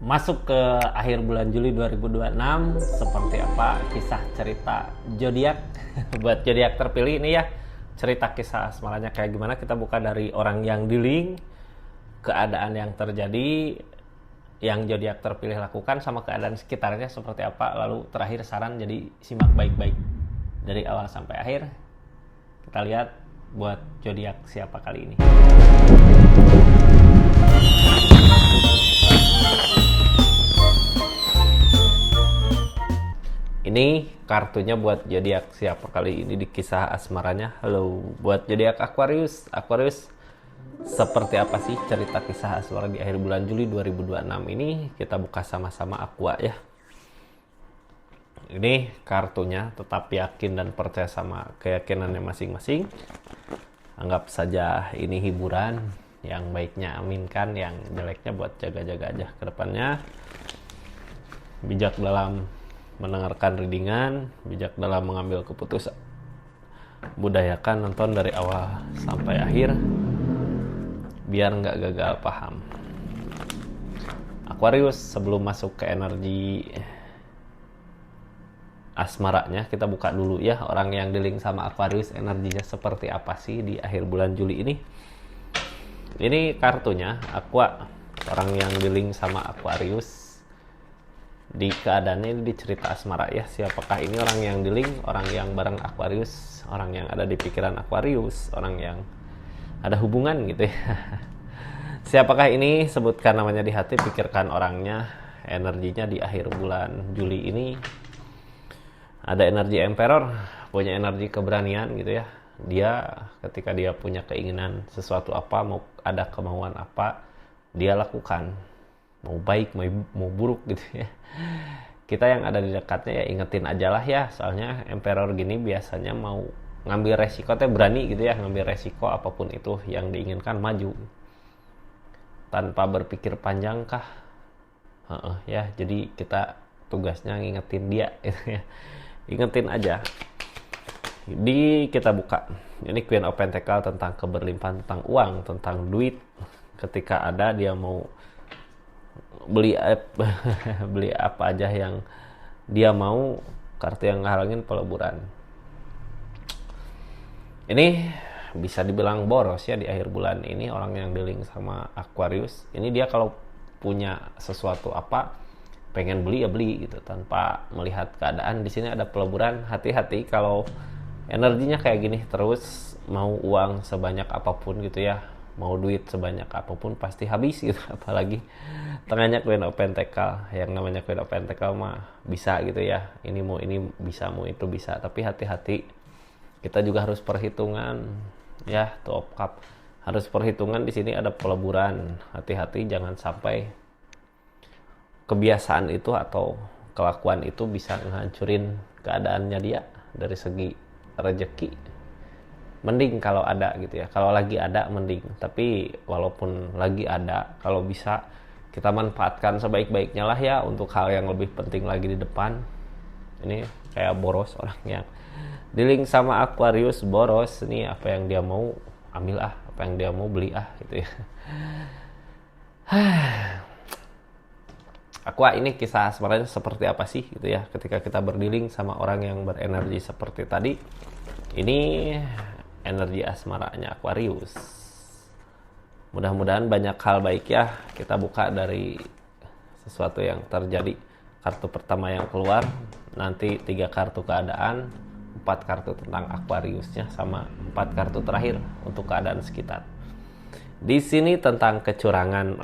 Masuk ke akhir bulan Juli 2026, seperti apa kisah cerita zodiak buat zodiak terpilih ini ya. Cerita kisah asmaranya kayak gimana, kita buka dari orang yang di link, keadaan yang terjadi, yang zodiak terpilih lakukan, sama keadaan sekitarnya seperti apa. Lalu terakhir saran, jadi simak baik-baik dari awal sampai akhir. Kita lihat buat zodiak siapa kali ini. Ini kartunya buat zodiak siapa kali ini di kisah asmaranya. Halo, buat zodiak Aquarius. Aquarius, seperti apa sih cerita kisah asmara di akhir bulan Juli 2026 ini? Kita buka sama-sama Aqua ya. Ini kartunya, tetap yakin dan percaya sama keyakinannya masing-masing. Anggap saja ini hiburan. Yang baiknya aminkan, yang jeleknya buat jaga-jaga aja ke depannya. Bijak dalam mendengarkan readingan, bijak dalam mengambil keputusan. Budayakan nonton dari awal sampai akhir biar nggak gagal paham. Aquarius, sebelum masuk ke energi asmaranya, kita buka dulu ya orang yang di link sama Aquarius, energinya seperti apa sih di akhir bulan Juli ini. Ini kartunya Aqua, orang yang di link sama Aquarius. Di keadaannya ini di cerita asmara ya. Siapakah ini orang yang di link, orang yang bareng Aquarius, orang yang ada di pikiran Aquarius, orang yang ada hubungan gitu ya. Siapakah ini? Sebutkan namanya di hati, pikirkan orangnya. Energinya di akhir bulan Juli ini ada energi Emperor, punya energi keberanian gitu ya. Dia ketika dia punya keinginan sesuatu apa, mau ada kemauan apa, dia lakukan. Mau baik mau buruk gitu ya. Kita yang ada di dekatnya ya ingetin aja lah ya, soalnya Emperor gini biasanya mau ngambil resiko teh berani gitu ya, ngambil resiko apapun itu yang diinginkan, maju tanpa berpikir panjang kah. Ya, jadi kita tugasnya ngingetin dia gitu ya. Ingetin aja. Kita buka ini Queen of Pentacle, tentang keberlimpahan, tentang uang, tentang duit. Ketika ada dia mau beli apa aja yang dia mau. Kartu yang ngehalangin peleburan. Ini bisa dibilang boros ya di akhir bulan ini orang yang dealing sama Aquarius. Ini dia kalau punya sesuatu apa pengen beli ya beli gitu tanpa melihat keadaan. Di sini ada peleburan, hati-hati kalau energinya kayak gini terus, mau uang sebanyak apapun gitu ya, mau duit sebanyak apapun pasti habis gitu. Apalagi tengahnya Queen of Pentacle. Yang namanya Queen of Pentacle mah bisa gitu ya, ini mau ini bisa, mau itu bisa, tapi hati-hati. Kita juga harus perhitungan ya. Two of Cup harus perhitungan. Di sini ada peleburan, hati-hati jangan sampai kebiasaan itu atau kelakuan itu bisa ngancurin keadaannya dia dari segi rezeki. Mending kalau ada gitu ya, kalau lagi ada mending, tapi walaupun lagi ada, kalau bisa kita manfaatkan sebaik-baiknya lah ya untuk hal yang lebih penting lagi di depan. Ini kayak boros orang yang di link sama Aquarius, boros. Ini apa yang dia mau ambil apa yang dia mau beli gitu ya. Aqua, ini kisah sebenarnya seperti apa sih gitu ya ketika kita berdealing sama orang yang berenergi seperti tadi. Ini energi asmaranya Aquarius. Mudah-mudahan banyak hal baik ya. Kita buka dari sesuatu yang terjadi. Kartu pertama yang keluar, nanti 3 kartu keadaan, 4 kartu tentang Aquariusnya, sama 4 kartu terakhir untuk keadaan sekitar. Di sini tentang kecurangan.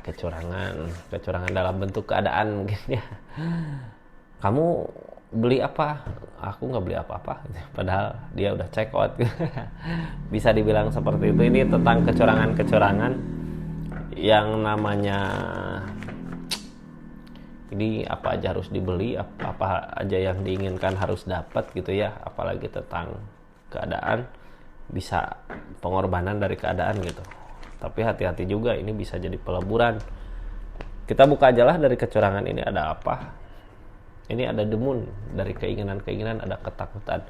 Kecurangan dalam bentuk keadaan mungkin ya. Kamu beli apa? Aku nggak beli apa-apa. Padahal dia udah check out. Bisa dibilang seperti itu. Ini tentang kecurangan yang namanya ini apa aja harus dibeli, apa aja yang diinginkan harus dapat gitu ya. Apalagi tentang keadaan, bisa pengorbanan dari keadaan gitu. Tapi hati-hati juga, ini bisa jadi peleburan. Kita buka aja lah dari kecurangan ini ada apa. Ini ada the moon, dari keinginan-keinginan ada ketakutan.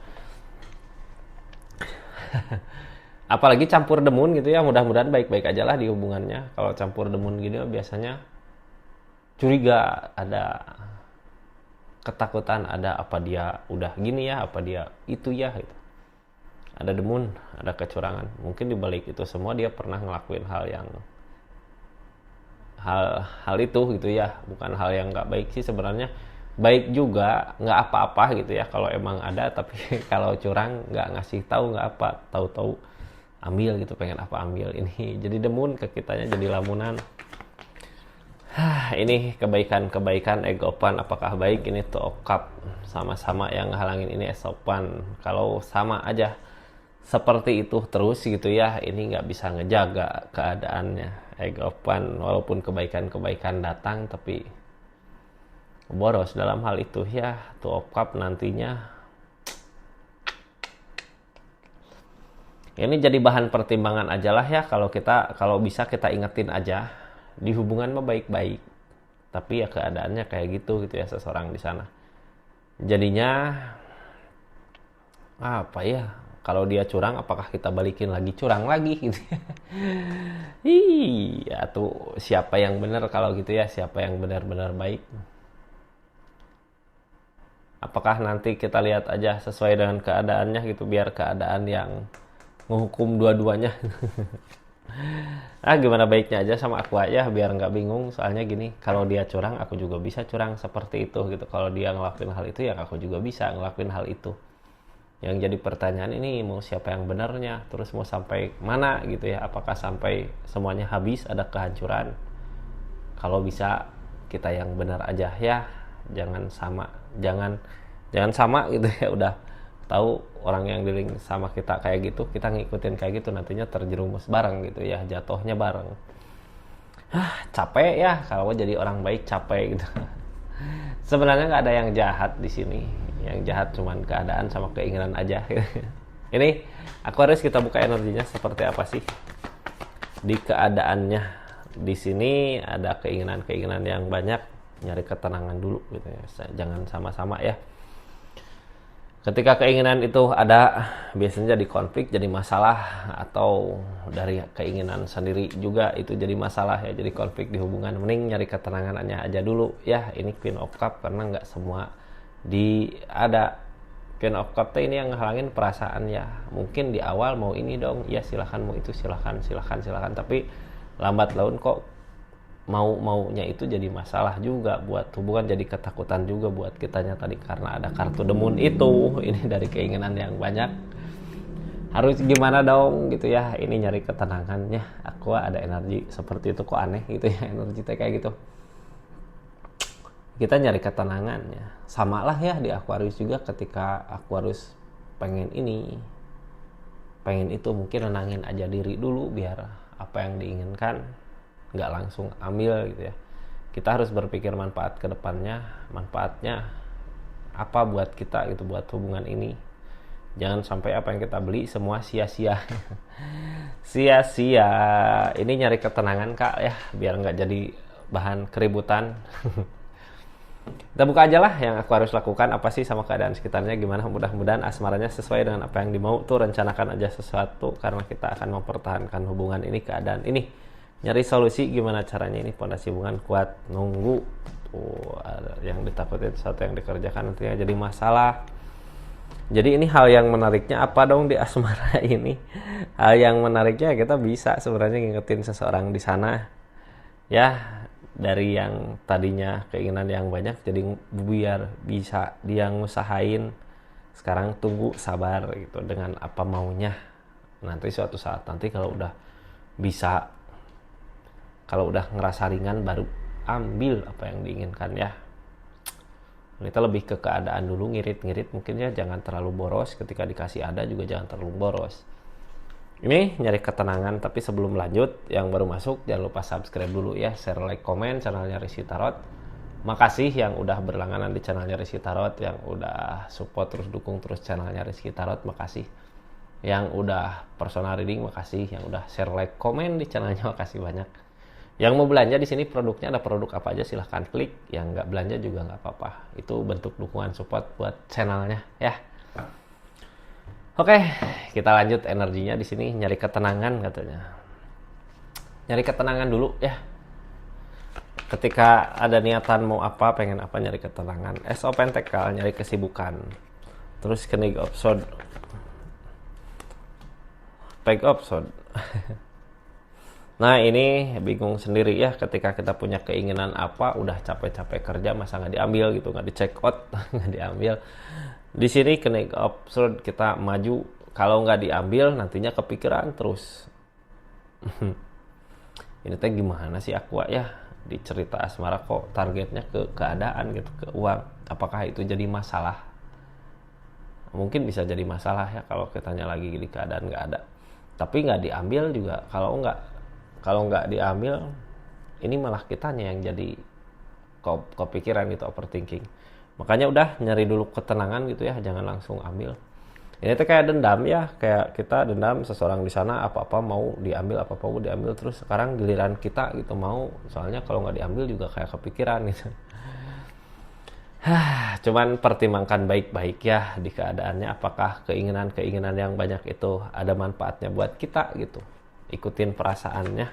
Apalagi campur the moon gitu ya, mudah-mudahan baik-baik aja lah di hubungannya. Kalau campur the moon gini biasanya curiga, ada ketakutan, ada apa dia udah gini ya, apa dia itu ya gitu. Ada demun, ada kecurangan. Mungkin di balik itu semua dia pernah ngelakuin hal itu gitu ya. Bukan hal yang nggak baik sih sebenarnya. Baik juga, nggak apa-apa gitu ya kalau emang ada. Tapi kalau curang nggak ngasih tahu, nggak apa, tahu-tahu ambil gitu, pengen apa ambil. Ini jadi demun ke kitanya, jadi lamunan. Ini kebaikan egopan apakah baik? Ini tuh okap sama-sama yang halangin ini esopan. Kalau sama aja seperti itu terus gitu ya, ini nggak bisa ngejaga keadaannya. Egopan walaupun kebaikan datang tapi boros dalam hal itu ya, tuh okap nantinya. Ini jadi bahan pertimbangan aja lah ya, kalau bisa kita ingetin aja. Di hubungan mah baik-baik, tapi ya keadaannya kayak gitu ya seseorang di sana. Jadinya apa ya? Kalau dia curang, apakah kita balikin lagi curang lagi gitu ya? Iya tuh, siapa yang benar kalau gitu ya? Siapa yang benar-benar baik? Apakah nanti kita lihat aja sesuai dengan keadaannya gitu, biar keadaan yang menghukum dua-duanya. Gimana baiknya aja sama aku aja biar nggak bingung. Soalnya gini, kalau dia curang aku juga bisa curang seperti itu gitu. Kalau dia ngelakuin hal itu ya aku juga bisa ngelakuin hal itu. Yang jadi pertanyaan ini mau siapa yang benarnya, terus mau sampai mana gitu ya. Apakah sampai semuanya habis ada kehancuran? Kalau bisa kita yang benar aja ya, jangan sama gitu ya. Udah tahu orang yang dealing sama kita kayak gitu, kita ngikutin kayak gitu, nantinya terjerumus bareng gitu ya, jatuhnya bareng. Capek ya kalau jadi orang baik, capek gitu. Sebenarnya nggak ada yang jahat di sini, yang jahat cuman keadaan sama keinginan aja. Ini Aquarius, kita buka energinya seperti apa sih di keadaannya. Di sini ada keinginan yang banyak, nyari ketenangan dulu gitu ya, jangan sama-sama ya. Ketika keinginan itu ada, biasanya jadi konflik, jadi masalah, atau dari keinginan sendiri juga itu jadi masalah ya, jadi konflik di hubungan. Mending nyari ketenangannya aja dulu ya. Ini Queen of Cup, karena nggak semua ada. Queen of Cup ini yang ngehalangin perasaan ya. Mungkin di awal mau ini dong, ya silahkan, mau itu silahkan. Tapi lambat laun kok maunya itu jadi masalah juga buat hubungan, jadi ketakutan juga buat kitanya tadi karena ada kartu demun itu. Ini dari keinginan yang banyak, harus gimana dong gitu ya. Ini nyari ketenangannya. Aku ada energi seperti itu, kok aneh gitu ya energi kayak gitu. Kita nyari ketenangannya, sama lah ya di Aquarius juga. Ketika Aquarius pengen itu, mungkin nenangin aja diri dulu biar apa yang diinginkan nggak langsung ambil gitu ya. Kita harus berpikir manfaat ke depannya, manfaatnya apa buat kita gitu, buat hubungan ini. Jangan sampai apa yang kita beli semua sia-sia. Sia-sia. Ini nyari ketenangan Kak ya, biar nggak jadi bahan keributan. Kita buka aja lah yang Aquarius lakukan apa sih sama keadaan sekitarnya gimana. Mudah-mudahan asmaranya sesuai dengan apa yang dimau. Tuh rencanakan aja sesuatu, karena kita akan mempertahankan hubungan ini, keadaan ini. Nyari solusi gimana caranya ini pondasi hubungan kuat. Nunggu tuh yang ditakutin, sesuatu yang dikerjakan nantinya jadi masalah. Jadi ini hal yang menariknya apa dong di asmara ini? Hal yang menariknya kita bisa sebenarnya ngingetin seseorang di sana ya, dari yang tadinya keinginan yang banyak jadi biar bisa dia ngusahain. Sekarang tunggu, sabar gitu dengan apa maunya. Nanti suatu saat nanti kalau udah bisa, kalau udah ngerasa ringan baru ambil apa yang diinginkan ya. Kita lebih ke keadaan dulu, ngirit-ngirit mungkin ya, jangan terlalu boros. Ketika dikasih ada juga jangan terlalu boros. Ini nyari ketenangan. Tapi sebelum lanjut, yang baru masuk jangan lupa subscribe dulu ya, share, like, komen channelnya Rizky Tarot. Makasih yang udah berlangganan di channelnya Rizky Tarot, yang udah support terus, dukung terus channelnya Rizky Tarot, makasih. Yang udah personal reading, makasih. Yang udah share, like, komen di channelnya, makasih banyak. Yang mau belanja di sini produknya ada produk apa aja silahkan klik. Yang nggak belanja juga nggak apa-apa. Itu bentuk dukungan support buat channelnya ya. Oke, kita lanjut energinya di sini. Nyari ketenangan katanya. Nyari ketenangan dulu ya. ketika ada niatan mau apa, pengen apa, nyari ketenangan. SO Pentacle, nyari kesibukan. Terus King of Swords, Page of Swords. Nah ini bingung sendiri ya, ketika kita punya keinginan apa, udah capek-capek kerja, masa nggak diambil gitu, nggak di check out, nggak diambil. Di sini King of Swords kita maju, kalau nggak diambil nantinya kepikiran terus. Ini teh gimana sih Aqua ya, di cerita asmara kok targetnya ke keadaan gitu, ke uang. Apakah itu jadi masalah? Mungkin bisa jadi masalah ya kalau kitanya lagi di keadaan nggak ada. Tapi nggak diambil juga, kalau nggak diambil, ini malah kitanya yang jadi kepikiran gitu, overthinking. Makanya udah nyari dulu ketenangan gitu ya, jangan langsung ambil. Ini tuh kayak dendam ya, kayak kita dendam seseorang di sana, apa-apa mau diambil, apa-apa mau diambil, terus sekarang giliran kita gitu mau, soalnya kalau nggak diambil juga kayak kepikiran gitu. Cuman pertimbangkan baik-baik ya di keadaannya, apakah keinginan-keinginan yang banyak itu ada manfaatnya buat kita gitu. Ikutin perasaannya.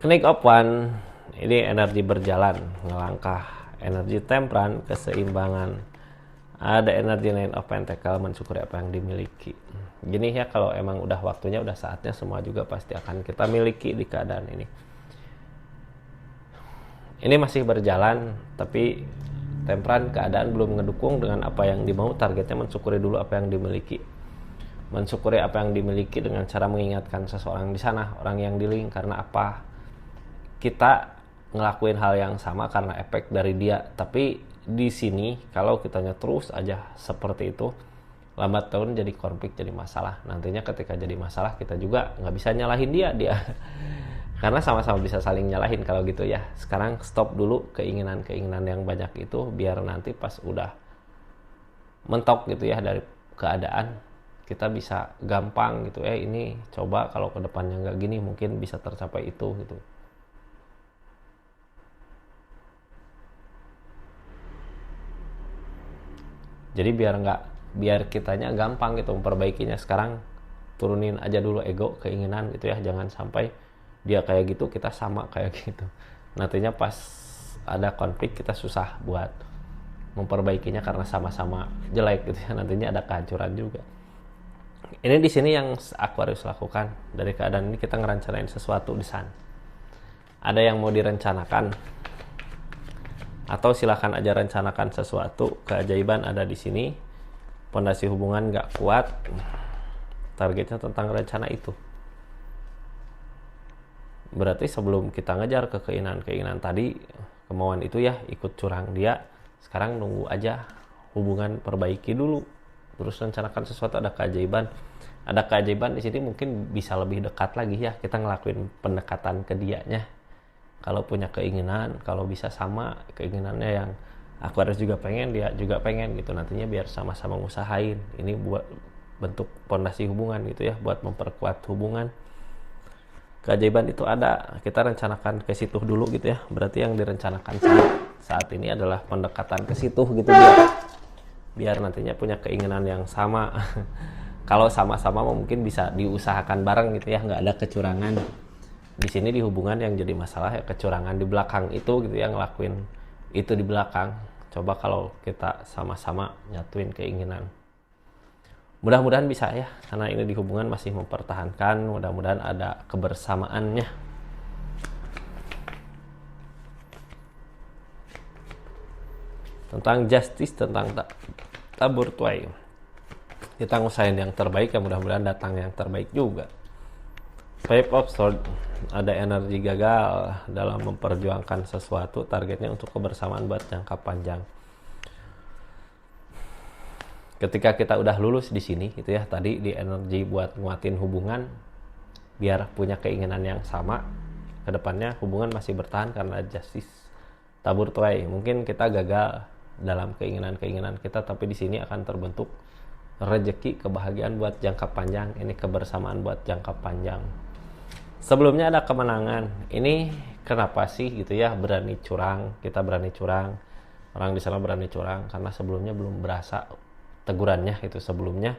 Knight of One, ini energi berjalan, ngelangkah. Energi Temperance, keseimbangan. Ada energi Nine of Pentacle, mensyukuri apa yang dimiliki. Gini ya, kalau emang udah waktunya, udah saatnya, semua juga pasti akan kita miliki di keadaan ini. Ini masih berjalan, tapi Temperance keadaan belum ngedukung dengan apa yang dimau. Targetnya mensyukuri dulu apa yang dimiliki. Mensyukuri apa yang dimiliki dengan cara mengingatkan seseorang di sana, orang yang di link. Karena apa? Kita ngelakuin hal yang sama karena efek dari dia. Tapi di sini kalau kitanya terus aja seperti itu, lambat tahun jadi konflik, jadi masalah. Nantinya ketika jadi masalah, kita juga nggak bisa nyalahin dia karena sama-sama bisa saling nyalahin kalau gitu ya. Sekarang stop dulu keinginan-keinginan yang banyak itu, biar nanti pas udah mentok gitu ya dari keadaan, kita bisa gampang gitu, ini coba kalau ke depannya nggak gini, mungkin bisa tercapai itu gitu. Jadi biar kitanya gampang gitu memperbaikinya. Sekarang turunin aja dulu ego, keinginan gitu ya, jangan sampai dia kayak gitu kita sama kayak gitu. Nantinya pas ada konflik kita susah buat memperbaikinya karena sama-sama jelek gitu ya, nantinya ada kehancuran juga. Ini di sini yang Aquarius lakukan. Dari keadaan ini kita ngerencanain sesuatu di sana. Ada yang mau direncanakan, atau silahkan aja rencanakan sesuatu. Keajaiban ada di sini. Pondasi hubungan nggak kuat, targetnya tentang rencana itu. Berarti sebelum kita ngejar ke keinginan tadi, kemauan itu ya, ikut curang dia. Sekarang nunggu aja, hubungan perbaiki dulu, terus rencanakan sesuatu. Ada keajaiban di sini, mungkin bisa lebih dekat lagi ya, kita ngelakuin pendekatan ke dianya. Kalau punya keinginan, kalau bisa sama keinginannya yang Aquarius juga pengen, dia juga pengen gitu, nantinya biar sama-sama ngusahain. Ini buat bentuk pondasi hubungan gitu ya, buat memperkuat hubungan. Keajaiban itu ada, kita rencanakan ke situ dulu gitu ya. Berarti yang direncanakan saat ini adalah pendekatan ke situ gitu, biar nantinya punya keinginan yang sama. Kalau sama-sama mungkin bisa diusahakan bareng gitu ya, nggak ada kecurangan. Di sini di hubungan yang jadi masalah ya kecurangan di belakang itu gitu ya, ngelakuin itu di belakang. Coba kalau kita sama-sama nyatuin keinginan, mudah-mudahan bisa ya, karena ini di hubungan masih mempertahankan, mudah-mudahan ada kebersamaannya. Tentang justice, tentang tabur tuai, kita ngusahain yang terbaik ya, mudah-mudahan datang yang terbaik juga. Five of Swords, ada energi gagal dalam memperjuangkan sesuatu, targetnya untuk kebersamaan buat jangka panjang. Ketika kita udah lulus di sini gitu ya, tadi di energi buat nguatin hubungan biar punya keinginan yang sama, kedepannya hubungan masih bertahan karena justice. Tabur tuai, mungkin kita gagal dalam keinginan kita, tapi di sini akan terbentuk rezeki, kebahagiaan buat jangka panjang. Ini kebersamaan buat jangka panjang. Sebelumnya ada kemenangan. Ini kenapa sih gitu ya berani curang? Kita berani curang, orang di sana berani curang karena sebelumnya belum berasa tegurannya itu. Sebelumnya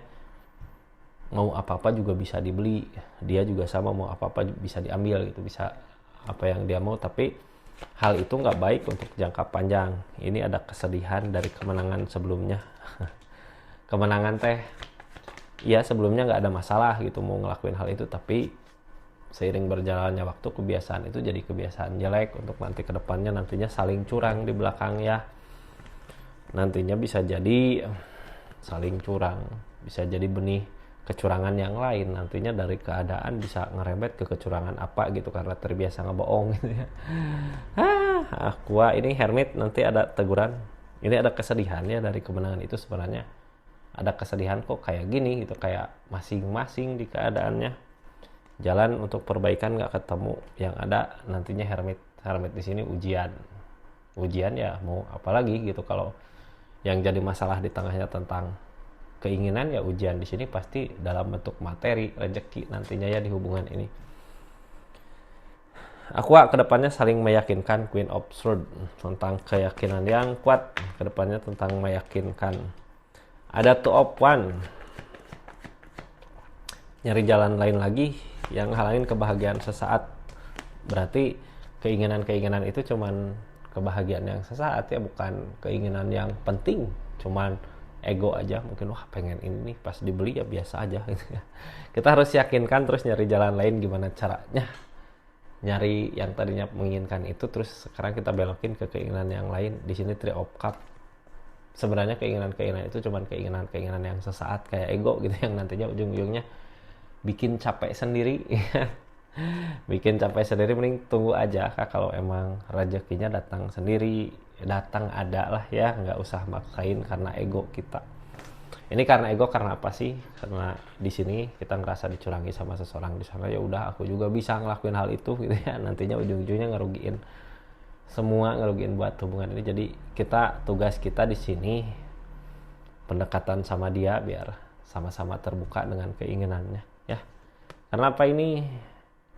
mau apa-apa juga bisa dibeli, dia juga sama, mau apa-apa bisa diambil gitu, bisa apa yang dia mau. Tapi hal itu nggak baik untuk jangka panjang. Ini ada kesedihan dari kemenangan sebelumnya. Kemenangan teh, ya sebelumnya nggak ada masalah gitu mau ngelakuin hal itu, tapi seiring berjalannya waktu kebiasaan itu jadi kebiasaan jelek untuk nanti kedepannya, nantinya saling curang di belakang ya. Nantinya bisa jadi saling curang, bisa jadi benih kecurangan yang lain, nantinya dari keadaan bisa ngerebet ke kecurangan apa gitu karena terbiasa ngebohong gitu ya. Aqua ini Hermit nanti ada teguran. Ini ada kesedihan ya dari kemenangan itu, sebenarnya ada kesedihan kok kayak gini gitu, kayak masing-masing di keadaannya. Jalan untuk perbaikan nggak ketemu, yang ada nantinya Hermit di sini ujian ya, mau apalagi gitu. Kalau yang jadi masalah di tengahnya tentang keinginan, ya ujian di sini pasti dalam bentuk materi, rezeki nantinya ya di hubungan ini. Aqua kedepannya saling meyakinkan, Queen of Swords, tentang keyakinan yang kuat kedepannya, tentang meyakinkan. Ada Two of Wands, nyari jalan lain lagi yang halangin kebahagiaan sesaat. Berarti keinginan itu cuman kebahagiaan yang sesaat ya, bukan keinginan yang penting, cuman ego aja mungkin. Wah pengen ini nih, pas dibeli ya biasa aja gitu ya. Kita harus yakinkan, terus nyari jalan lain gimana caranya. Nyari yang tadinya menginginkan itu, terus sekarang kita belokin ke keinginan yang lain. Di sini Three of Cups, sebenarnya keinginan itu cuman keinginan yang sesaat kayak ego gitu, yang nantinya ujung-ujungnya bikin capek sendiri. Bikin capek sendiri, mending tunggu aja Kak, kalau emang rezekinya datang sendiri, datang ada lah ya, nggak usah maksain karena ego kita. Ini karena ego karena apa sih? Karena di sini kita ngerasa dicurangi sama seseorang, di sana ya udah aku juga bisa ngelakuin hal itu gitu ya, nantinya ujung-ujungnya ngerugiin semua, ngerugiin buat hubungan ini. Jadi tugas kita di sini pendekatan sama dia biar sama-sama terbuka dengan keinginannya ya. Karena apa, ini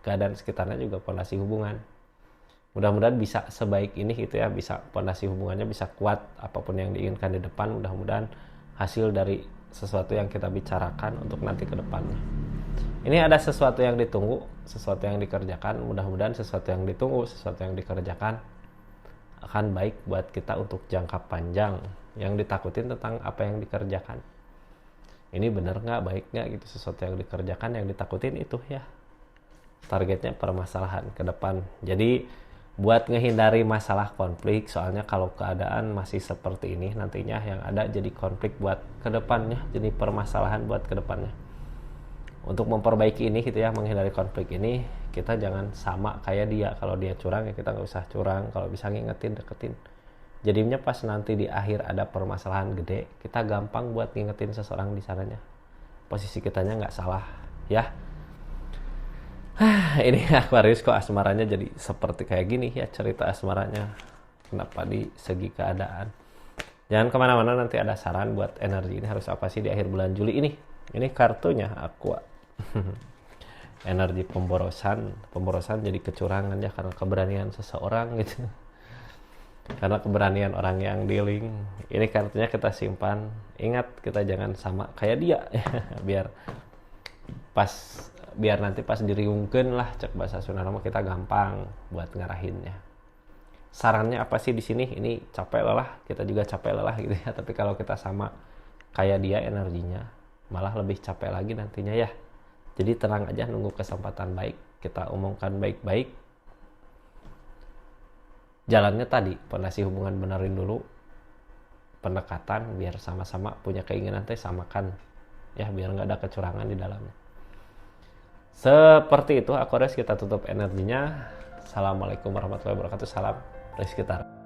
keadaan sekitarnya juga pondasi hubungan. Mudah-mudahan bisa sebaik ini gitu ya, bisa pondasi hubungannya bisa kuat, apapun yang diinginkan di depan mudah-mudahan hasil dari sesuatu yang kita bicarakan untuk nanti ke depannya. Ini ada sesuatu yang ditunggu, sesuatu yang dikerjakan. Mudah-mudahan sesuatu yang ditunggu, sesuatu yang dikerjakan akan baik buat kita untuk jangka panjang. Yang ditakutin tentang apa yang dikerjakan. Ini bener nggak, baik nggak gitu sesuatu yang dikerjakan, yang ditakutin itu ya. Targetnya permasalahan ke depan. Jadi buat ngehindari masalah konflik, soalnya kalau keadaan masih seperti ini nantinya yang ada jadi konflik buat kedepannya, jadi permasalahan buat kedepannya. Untuk memperbaiki ini gitu ya, menghindari konflik ini, kita jangan sama kayak dia. Kalau dia curang ya kita nggak usah curang, kalau bisa ngingetin, deketin. Jadinya pas nanti di akhir ada permasalahan gede, kita gampang buat ngingetin seseorang di sananya, posisi kitanya nggak salah ya. Ini Aquarius kok asmaranya jadi seperti kayak gini ya, cerita asmaranya. Kenapa di segi keadaan? Jangan kemana-mana, nanti ada saran buat energi ini harus apa sih di akhir bulan Juli ini. Ini kartunya Aqua. Energi pemborosan jadi kecurangan ya, karena keberanian seseorang gitu. Karena keberanian orang yang dealing. Ini kartunya kita simpan. Ingat, kita jangan sama kayak dia. biar nanti pas diriungkeun lah, cek bahasa Sunda mah, kita gampang buat ngarahinnya. Sarannya apa sih di sini? Ini capek lelah, kita juga capek lelah gitu ya. Tapi kalau kita sama kayak dia energinya, malah lebih capek lagi nantinya ya. Jadi tenang aja, nunggu kesempatan baik, kita omongkan baik-baik. Jalannya tadi, pondasi hubungan benerin dulu, pendekatan biar sama-sama punya keinginan teh samakan ya, biar nggak ada kecurangan di dalamnya. Seperti itu Aquarius, kita tutup energinya. Assalamualaikum warahmatullahi wabarakatuh. Salam Rizky Tara.